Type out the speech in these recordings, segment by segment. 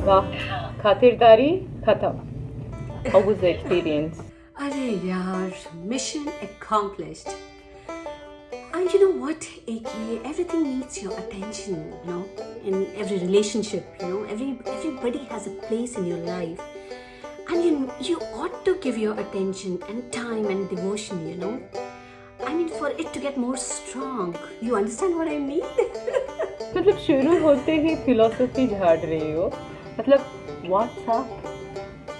वाह, खातिरदारी खत्म। How was the experience? अरे यार, mission accomplished. And you know what, AK, everything needs your attention, you know, in every relationship, you know, everybody has a place in your life. And you ought to give your attention and time and devotion, you know. I mean, for it to get more strong. You understand what I mean? मतलब शुरू होते ही philosophy झाड़ रही हो। मतलब WhatsApp,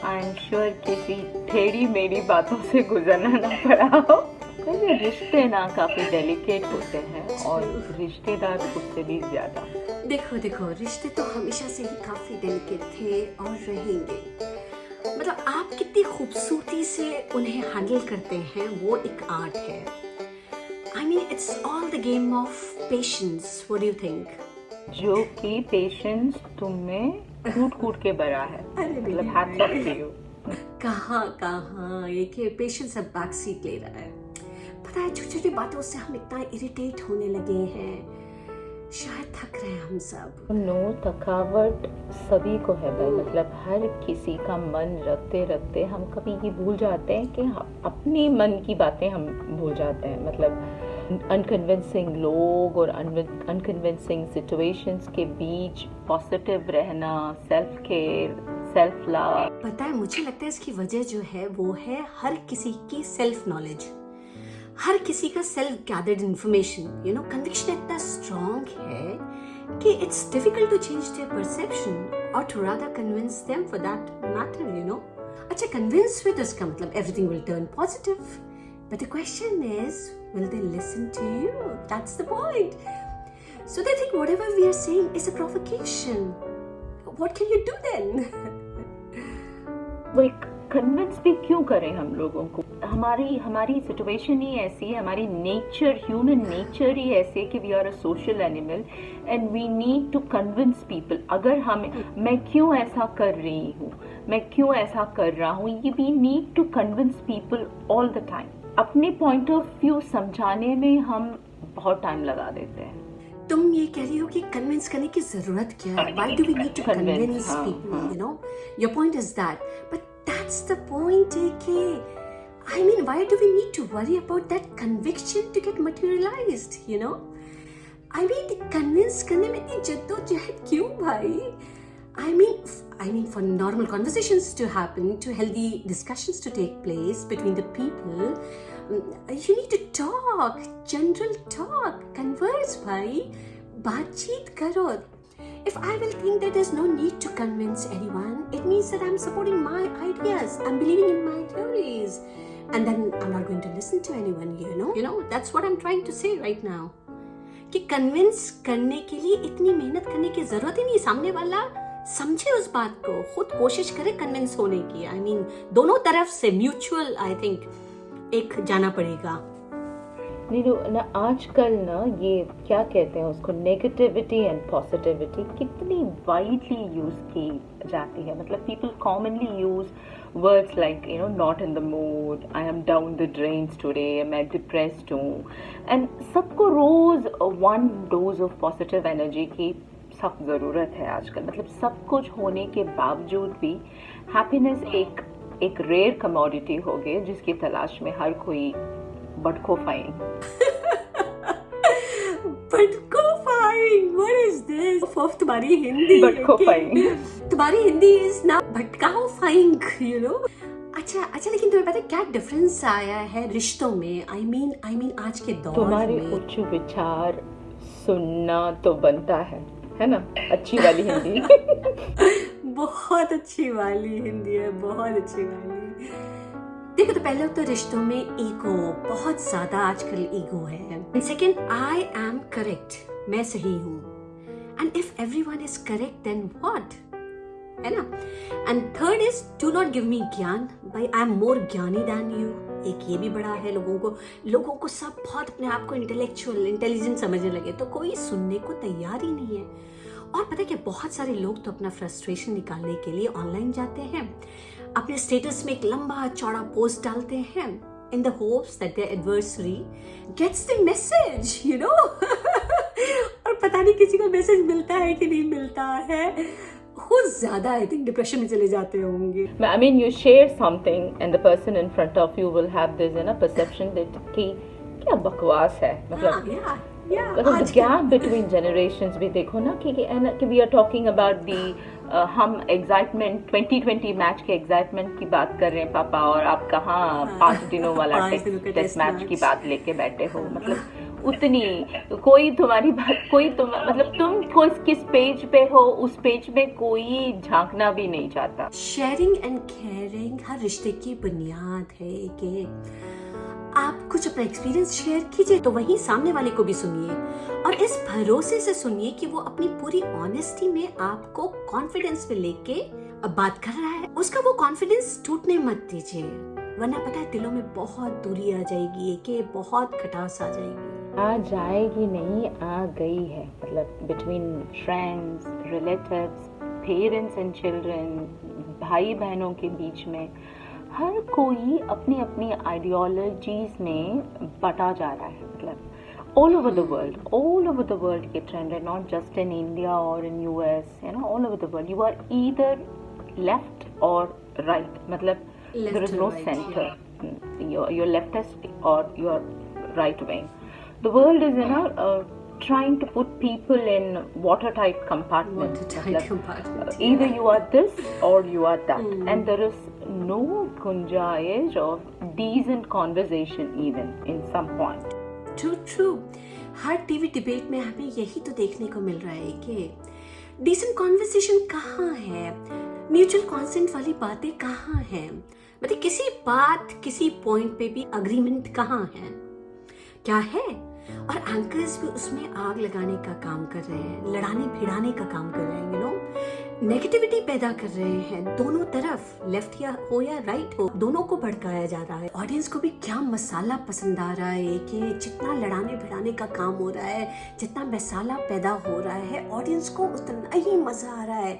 I am sure किसी टेढ़ी मेढ़ी बातों से गुजरना ना पड़ा हो। वैसे रिश्ते ना काफी डेलिकेट होते हैं और रिश्तेदार उससे भी ज्यादा। देखो रिश्ते तो हमेशा से ही काफी डेलिकेट थे और रहेंगे। मतलब आप कितनी खूबसूरती से उन्हें हैंडल करते हैं, वो एक आर्ट है। I mean it's all the game of patience. What do you think? जो कि पेशेंस तुम में कूट के बड़ा है। मतलब हैट्स ऑफ टू यू। कहाँ ये कि पेशेंस अब बैक सीट ले रहा है। पता है, छोटी छोटी बातों से हम इतना इरिटेट होने लगे हैं, शायद थक रहे हैं हम सब। नो, थकावट सभी को है भाई। मतलब हर किसी का मन रखते रखते हम कभी ये भूल जाते हैं कि अपनी मन की बातें हम भूल जाते हैं। मतलब अनकन्विंसिंग लोग और अनकन्विंसिंग सिचुएशंस के बीच पॉजिटिव रहना, सेल्फ केयर, सेल्फ लव। पता है, मुझे लगता है इसकी वजह जो है वो है हर किसी की सेल्फ नॉलेज, हर किसी का self gathered information. You know, conviction इतना स्ट्रॉन्ग है कि it's difficult to change their perception और to rather convince them for that matter, you know. अच्छा, कन्विंस विद इसका मतलब everything will turn positive, but the question is, will they listen to you? That's the point. So they think whatever we are saying is a provocation. What can you do then? वो convince भी क्यों करें हम लोगों को? हमारी situation ही ऐसी है, हमारी नेचर, ह्यूमन नेचर ही ऐसी है कि we are a social animal and we need to convince people. अगर मैं क्यों ऐसा कर रही हूँ, मैं क्यों ऐसा कर रहा हूँ, ये we need to convince people all the time. अपने पॉइंट ऑफ व्यू समझाने में हम बहुत टाइम लगा देते हैं। तुम ये कह रही हो कि कन्विंस करने की जरूरत क्या है? Why do we need to convince people? You know, your point is that, but that's the point, AK. I mean, why do we need to worry about that conviction to get materialized? You know, I mean, convince करने में इतनी जद्दोजहद क्यों भाई? I mean, for normal conversations to happen, to healthy discussions to take place between the people, you need to talk, general talk, converse, bhai, baatcheet karo. If I will think that there's no need to convince anyone, it means that I'm supporting my ideas, I'm believing in my theories, and then I'm not going to listen to anyone, you know, that's what I'm trying to say right now. कि convince करने के लिए इतनी मेहनत करने की जरूरत ही नहीं, सामने वाला समझे उस बात को, खुद कोशिश करे कन्विंस होने की। आई मीन, दोनों तरफ से म्यूचुअल, आई थिंक एक जाना पड़ेगा। ना आजकल ना ये क्या कहते हैं उसको, नेगेटिविटी एंड पॉजिटिविटी कितनी वाइडली यूज की जाती है। मतलब people commonly use words like, you know, not in the mood, I am down the drains today, मैं डिप्रेस्ड हूँ। एंड सबको रोज one dose of positive energy की सख्त ज़रूरत है आजकल। मतलब सब कुछ होने के बावजूद भी हैप्पीनेस एक रेयर कमोडिटी हो गई जिसकी तलाश में हर कोई बटको फाइंग। What is this? तुम्हारी हिंदी बटको फाइंग। तुम्हारी हिंदी is ना भटकाओ फाइंग, you know? अच्छा, लेकिन तुम्हें पता है क्या डिफरेंस आया है रिश्तों में? I mean आज के दौर में तुम्हारे उच्च विचार सुनना तो बनता है ना? अच्छी वाली हिंदी। बहुत अच्छी वाली हिंदी है, बहुत अच्छी वाली। देखो, तो पहले तो रिश्तों में ईगो बहुत ज्यादा आजकल ईगो है। सेकंड, आई एम करेक्ट, मैं सही हूँ। And if everyone is correct then what, है ना? And third is, do not give me ज्ञान, भाई आई एम मोर ज्ञानी दैन यू। एक ये भी बड़ा है, लोगों को सब बहुत अपने आप को इंटेलिजेंट समझने लगे, तो कोई सुनने को तैयार ही नहीं है। और पता है क्या, बहुत सारे लोग तो अपना फ्रस्ट्रेशन निकालने के लिए ऑनलाइन जाते हैं, अपने स्टेटस में एक लंबा चौड़ा पोस्ट डालते हैं in the hopes that their adversary gets the message, you know. और पता नहीं किसी को मैसेज मिलता है कि नहीं मिलता है। बहुत ज्यादा आई थिंक डिप्रेशन में चले जाते होंगे. I mean, you share something and the person in front of you will have this perception that कि क्या बकवास है, मतलब मतलब the gap between generations भी देखो ना कि we are talking about the हम एक्साइटमेंट 2020 मैच के एक्साइटमेंट की बात कर रहे हैं पापा, और आप कहाँ 5 दिनों वाला टेस्ट मैच की बात लेके बैठे हो. मतलब उतनी कोई तुम्हारी बात मतलब तुम किस पेज पे हो, उस पेज पे कोई झांकना भी नहीं चाहता. शेयरिंग एंड केयरिंग हर रिश्ते की बुनियाद है कि आप कुछ अपना एक्सपीरियंस शेयर कीजिए तो वहीं सामने वाले को भी सुनिए, और इस भरोसे से सुनिए कि वो अपनी पूरी ऑनेस्टी में आपको कॉन्फिडेंस में लेके अब बात कर रहा है. उसका वो कॉन्फिडेंस टूटने मत दीजिए, वरना पता है दिलों में बहुत दूरी आ जाएगी, कि बहुत खटास आ जाएगी. आ जाएगी नहीं, आ गई है. मतलब between friends, relatives, parents and children, भाई बहनों के बीच में हर कोई अपनी अपनी आइडियोलॉजीज में बटा जा रहा है. मतलब all over the world के trend है, not just in India or in US, all over the world. You are either left or right. मतलब there is no center. You're leftist or you're right wing. The world is trying to put people in watertight compartments. Either you are this or you are that, and there is no gunjaish of decent conversation even in some point. True. Her TV debate में हमें यही तो देखने को मिल रहा है कि decent conversation कहाँ है, म्यूचुअल कॉन्सेंट वाली बातें कहाँ हैं, मतलब किसी बात किसी पॉइंट पे भी अग्रीमेंट कहाँ है, क्या है. और एंकर्स भी उसमें आग लगाने का काम कर रहे हैं, लड़ाने भिड़ाने का काम कर रहे हैं, नेगेटिविटी पैदा कर रहे हैं दोनों तरफ, लेफ्ट या राइट हो, दोनों को भड़काया जा रहा है. ऑडियंस को भी क्या मसाला पसंद आ रहा है कि जितना लड़ाने भिड़ाने का काम हो रहा है, जितना मसाला पैदा हो रहा है, ऑडियंस को उतना ही मजा आ रहा है,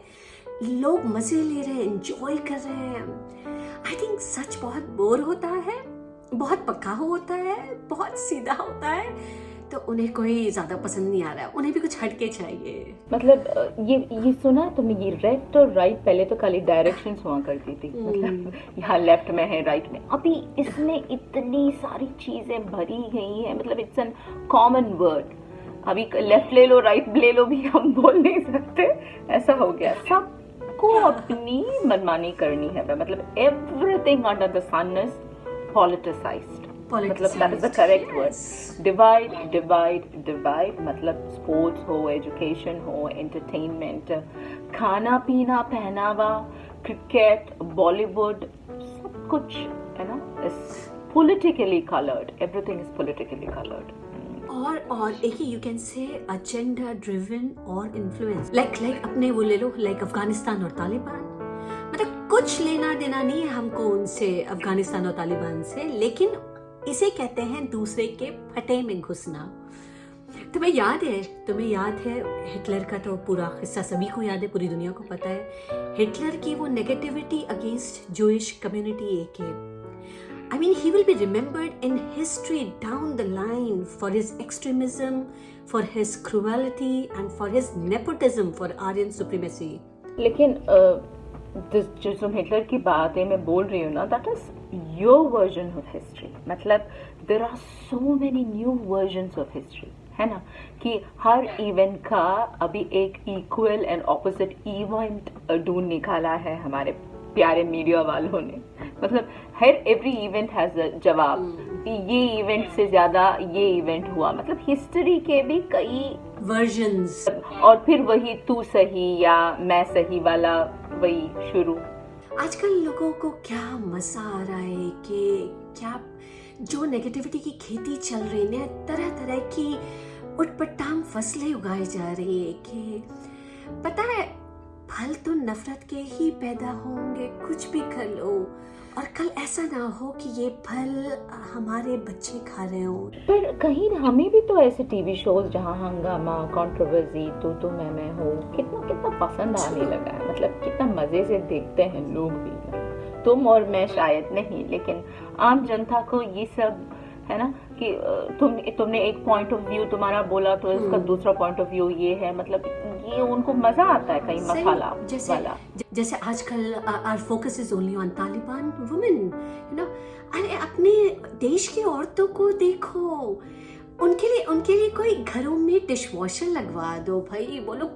लोग मजे ले रहे हैं, एंजॉय कर रहे हैं. आई थिंक सच बहुत बोर होता है, बहुत पक्का होता है, बहुत सीधा होता है, तो उन्हें कोई ज्यादा पसंद नहीं आ रहा है, उन्हें भी कुछ हटके चाहिए. मतलब ये सुना तुमने, ये लेफ्ट और राइट पहले तो खाली डायरेक्शंस हुआ करती थी. मतलब यहाँ लेफ्ट में है, राइट में. अभी इसमें इतनी सारी चीजें भरी गई है, मतलब इट्स एन कॉमन वर्ड. अभी लेफ्ट ले लो, राइट ले लो भी हम बोल नहीं सकते, ऐसा हो गया. सबको अपनी मनमानी करनी है. मतलब everything under the sun is politicized. मतलब that is the correct word. Divide. मतलब sports हो, education हो, entertainment, खाना पीना, पहनावा, cricket, Bollywood, सब कुछ है ना is politically colored. Everything is politically colored. और देखिए you can say agenda driven और इन्फ्लुएंस लाइक अपने वो ले लो, लाइक अफगानिस्तान और तालिबान. मतलब कुछ लेना देना नहीं है हमको उनसे, अफगानिस्तान और तालिबान से, लेकिन इसे कहते हैं दूसरे के फटे में घुसना. तुम्हें याद है हिटलर का तो पूरा किस्सा सभी को याद है, पूरी दुनिया को पता है. हिटलर की वो नेगेटिविटी अगेंस्ट जूइश कम्युनिटी एक I mean, he will be remembered in history down the line for his extremism, for his cruelty, and for his nepotism for Aryan supremacy. लेकिन जो तुम हिटलर की बात है मैं बोल रही हूँ ना, that is your version of history. मतलब there are so many new versions of history, है ना, कि हर इवेंट का अभी एक इक्वल एंड ऑपोजिट इवेंट ढूंढ निकाला है हमारे प्यारे मीडिया वालों ने. मतलब हर एवरी इवेंट हैज अ जवाब. ये इवेंट से ज्यादा ये इवेंट हुआ. मतलब हिस्ट्री के भी कई वर्जन्स, और फिर वही तू सही या मैं सही वाला वही शुरू. आजकल लोगों को क्या मजा आ रहा है कि क्या जो नेगेटिविटी की खेती चल रही है, तरह तरह की उटपटांग फसलें उगाई जा रही है कि पता है फल तो नफरत के ही पैदा होंगे, कुछ भी कर लो, और कल ऐसा ना हो कि ये फल हमारे बच्चे खा रहे हो. पर कहीं हमें भी तो ऐसे टीवी शोज जहाँ हंगामा, कंट्रोवर्सी, तू मैं हो, कितना पसंद आने लगा है. मतलब कितना मजे से देखते हैं लोग भी. तुम और मैं शायद नहीं, लेकिन आम जनता को ये सब है ना कि तुमने एक पॉइंट ऑफ व्यू तुम्हारा बोला तो इसका दूसरा पॉइंट ऑफ व्यू ये है, मतलब ये उनको मजा आता है कहीं मसाला वाला। जैसे आजकल our focus is only on Taliban women, you know. अरे अपने देश की औरतों को देखो, उनके लिए कोई घरों में डिश वॉशर लगवा दो भाई। वो लोग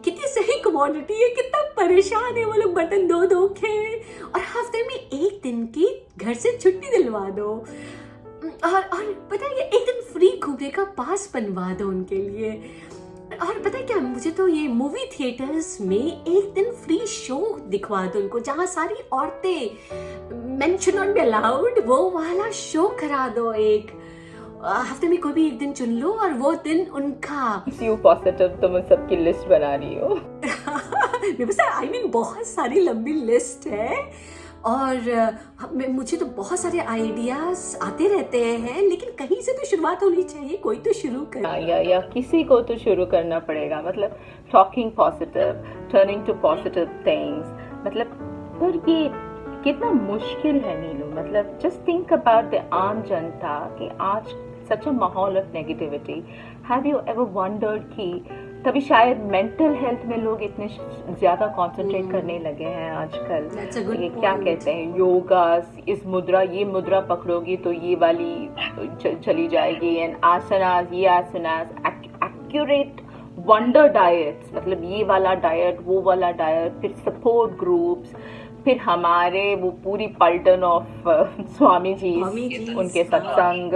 कितनी सही कमोडिटी है, कितना परेशान है वो लोग बर्तन धो के, और हफ्ते में एक दिन की घर से छुट्टी दिलवा दो, और पता है एक दिन फ्री घूमने का पास बनवा दो उनके लिए। और पता है क्या, मुझे तो ये मूवी थिएटर्स में एक दिन फ्री शो दिखवा दो उनको, जहाँ सारी औरतें main should not be allowed, वो वाला शो करा दो। एक हफ्ते में कोई भी एक दिन चुन लो और वो दिन उनका। यू पॉजिटिव, तुम सबकी लिस्ट बना रही हो। आई मीन बहुत सारी लंबी लिस्ट है, और मुझे तो बहुत सारे आइडियाज आते रहते हैं, लेकिन कहीं से तो शुरुआत होनी चाहिए, कोई तो शुरू करे। या किसी को तो शुरू करना पड़ेगा, मतलब talking positive, turning to positive things, मतलब पर ये कितना मुश्किल है नीलू। मतलब जस्ट थिंक अबाउट द आम जनता कि आज सच अ माहौल of negativity. Have you ever wondered कि तभी शायद मेंटल हेल्थ में लोग इतने ज्यादा कंसंट्रेट करने लगे हैं आजकल। ये क्या कहते हैं, योगा, इस मुद्रा, ये मुद्रा पकड़ोगी तो ये वाली चली जाएगी, एंड आसनास, ये आसनास, एक्यूरेट वंडर डाइट्स, मतलब ये वाला डाइट, वो वाला डाइट, फिर सपोर्ट ग्रुप्स, फिर हमारे वो पूरी पलटन ऑफ स्वामी जी, उनके सत्संग,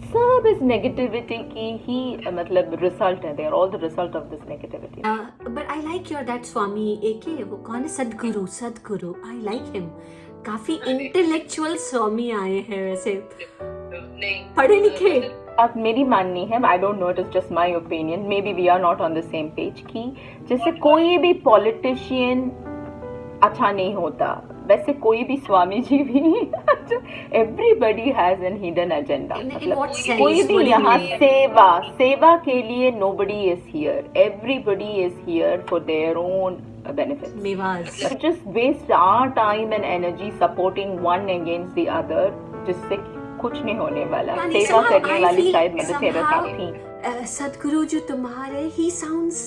सब इस नेगेटिविटी की ही मतलब रिजल्ट है। They are all the result of this negativity. But I like your that swami AK, वो कौन है, सदगुरु, आई लाइक हिम। काफी इंटेलेक्चुअल स्वामी आए हैं वैसे, पढ़े लिखे। अब मेरी माननी है, I don't know, it is just my opinion, maybe we are not on the same page, कि जैसे कोई भी पॉलिटिशियन अच्छा नहीं होता, वैसे कोई भी स्वामी जी भी everybody has an hidden agenda. मतलब कोई भी यहाँ सेवा के लिए nobody is here, everybody is here for their own benefits. Just waste our time and energy supporting one against the other, जिससे कुछ नहीं होने वाला। सेवा करने वाली शायद मेरे सेवा थी। सदगुरु जो तुम्हारे, he sounds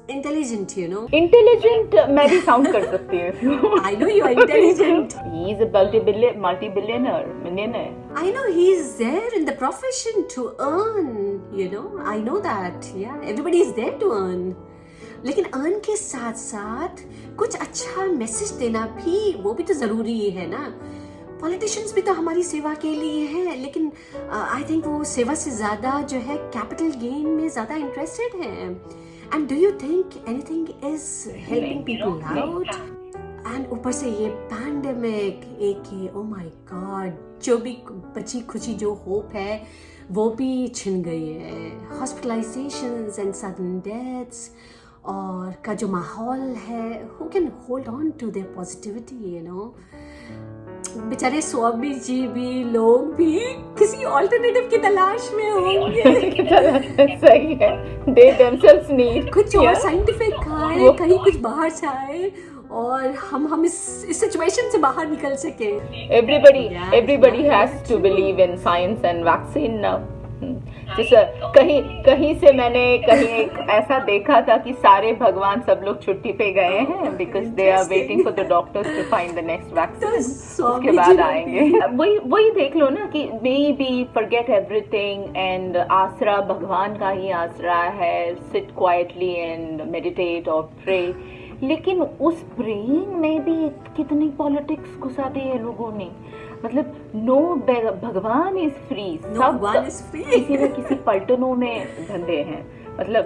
intelligent, you know. Intelligent मैं भी sound कर सकती हूँ। I know you are intelligent. He is a multi-billionaire, millionaire. I know he is there in the profession to earn, you know. I know that. Yeah, everybody is there to earn. लेकिन earn के साथ साथ कुछ अच्छा message देना भी, वो भी तो जरूरी है ना। पॉलिटिशियंस भी तो हमारी सेवा के लिए हैं, लेकिन आई थिंक वो सेवा से ज्यादा जो है कैपिटल गेन में ज्यादा इंटरेस्टेड हैं। And do you think anything is helping people out? And ऊपर से ये पैंडेमिक, एक ओ माय गॉड, जो भी बची खुची जो होप है वो भी छिन गई है। हॉस्पिटलाइजेशंस एंड सडन डेथ्स और का जो माहौल है, who can hold on to their positivity, you know? बेचारे स्वामी जी भी, लोग भी किसी ऑल्टरनेटिव की तलाश में होंगे। सही है, they themselves need कुछ और साइंटिफिक आए, कहीं कुछ बाहर से आए और हम इस सिचुएशन से बाहर निकल सके। Everybody has to believe in science and vaccine now. जैसे कहीं से मैंने एक ऐसा देखा था कि सारे भगवान सब लोग छुट्टी पे गए हैं because they are waiting for the doctors to find the next vaccine, उसके बाद आएंगे। वही देख लो ना कि maybe forget everything and आसरा भगवान का ही आसरा है, सिट क्वाइटली एंड मेडिटेट और प्रे। लेकिन उस प्रेइंग में भी कितनी पॉलिटिक्स घुसा दी है लोगों ने। मतलब नो भगवान इज फ्री, सब किसी न किसी पलटनों में धंधे हैं। मतलब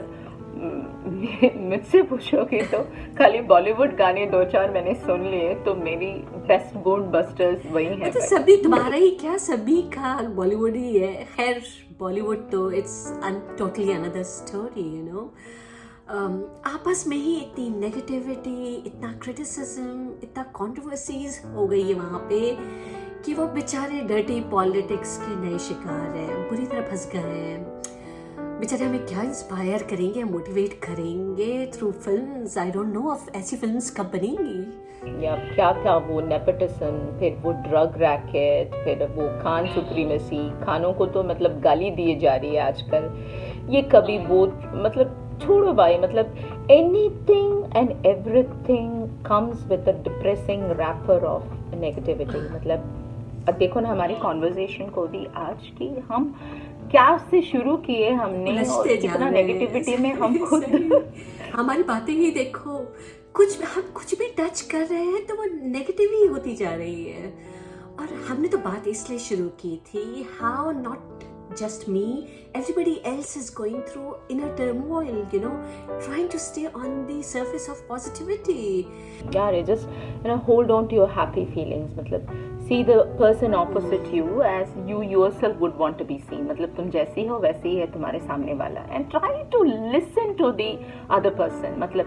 मुझसे पूछोगे तो खाली बॉलीवुड गाने 2-4 मैंने सुन लिए तो मेरी बेस्ट बोन बस्टर्स वही है। तो सभी तुम्हारा ही क्या, सभी का बॉलीवुड ही है। खैर बॉलीवुड तो it's totally another story, you know. आपस में ही इतनी नेगेटिविटी, इतना क्रिटिसिज्म, इतना कंट्रोवर्सीज हो गई है वहाँ पे कि वो बेचारे डर्टी पॉलिटिक्स के नए शिकार हैं, बुरी तरह फंस गए हैं। बेचारे हमें क्या इंस्पायर करेंगे, मोटिवेट करेंगे through films. I don't no of ऐसी फिल्म्स कब बनेंगी। या क्या क्या वो नेपोटिज्म, फिर वो ड्रग रैकेट, फिर वो खान सुप्रीमेसी, खानों को तो मतलब गाली दी जा रही है आजकल। ये कभी वो मतलब छोड़ो भाई, मतलब anything and everything comes with a depressing wrapper of negativity. मतलब अब देखो ना हमारी कॉन्वर्जेशन को भी आज की हम क्या से शुरू किए हमने, और कितना नेगेटिविटी में हम खुद हमारी बातें ही देखो, हम कुछ भी टच कर रहे हैं तो वो नेगेटिव ही होती जा रही है। और हमने तो बात इसलिए शुरू की थी, how not just me, everybody else is going through inner turmoil, you know, trying to stay on the surface of positivity. Yeah, just hold on to your happy feelings. मतलब see the person opposite you as you yourself would want to be seen. मतलब तुम जैसी हो वैसे ही है तुम्हारे सामने वाला, and try to listen to the other person. मतलब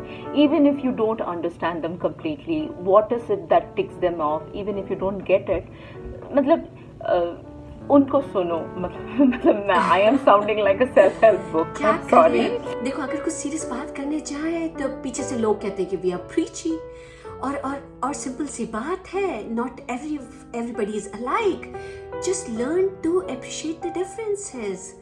even if you don't understand them completely, what is it that ticks them off, even if you don't get it, मतलब उनको सुनो। मतलब I am sounding like a self help book, I am sorry. देखो अगर कुछ serious बात करने जाए तो पीछे से लोग कहते हैं कि वी आर प्रीची, और सिंपल सी बात है, not everybody is alike, just learn to appreciate the differences.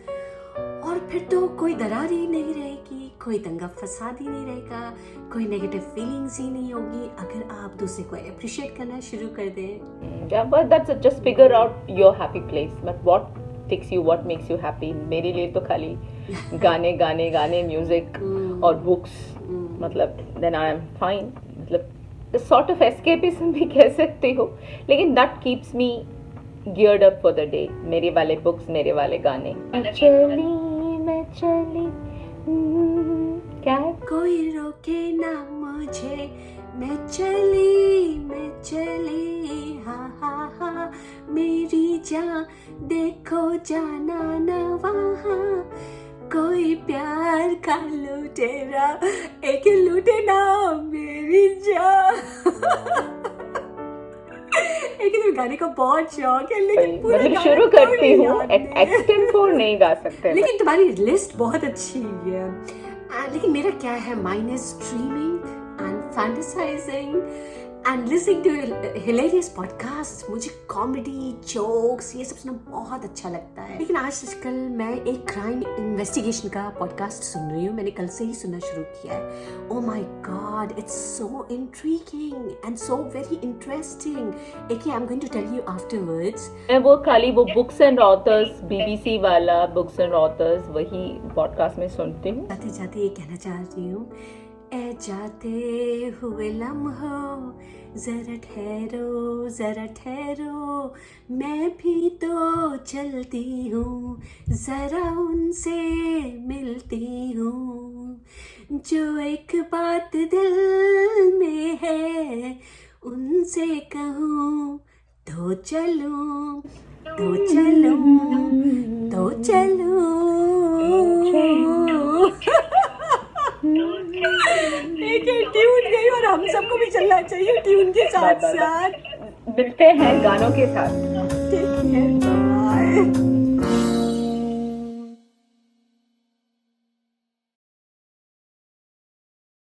और फिर तो कोई दरार ही नहीं रहेगी, कोई दंगा फसाद ही नहीं रहेगा, कोई नेगेटिव फीलिंग्स ही नहीं होगी अगर आप दूसरे को अप्रिशिएट करना शुरू कर दें। Yeah, but that's just figure out your happy place. But what ticks you, what makes you happy? मेरे लिए तो खाली गाने गाने गाने, म्यूजिक और बुक्स, मतलब then I am fine. मतलब sort of escapism भी कह सकते हो, लेकिन that keeps me geared up for the day. मेरे वाले बुक्स, मेरे वाले गाने। मैं चली क्या है? कोई रोके ना मुझे, मैं चली हा हा हा, मेरी जान देखो जाना ना वहाँ, कोई प्यार का लुटेरा एक लूटे ना मेरी जान। लेकिन गाने का बहुत शौक है, लेकिन मतलब शुरू करती हूँ, एक्सटेम्पो नहीं गा सकते। लेकिन तुम्हारी लिस्ट बहुत अच्छी है। लेकिन मेरा क्या है, mine is dreaming and fantasising and listening to hilarious podcast. मुझे कॉमेडी, जोक्स, ये सब सुनना बहुत अच्छा लगता है। लेकिन आजकल मैं एक क्राइम इन्वेस्टिगेशन का पॉडकास्ट सुन रही हूँ, मैंने कल से ही सुनना शुरू किया है। Oh my god, it's so intriguing and so very interesting. I am going to tell you afterwards. मैं वो खाली वो बुक्स एंड ऑथर्स, बीबीसी वाला बुक्स एंड ऑथर्स, वही पॉडकास्ट में सुनती हूँ। जाते जाते ये कहना चाह रही हूँ, ए जाते हुए लम्हों जरा ठहरो, मैं भी तो चलती हूँ, जरा उनसे मिलती हूँ, जो एक बात दिल में है उनसे कहूँ तो चलूं, तो चलूं। एक ट्यून गई और हम सबको भी चलना चाहिए ट्यून के साथ साथ। मिलते हैं गानों के साथ। Take care, bye.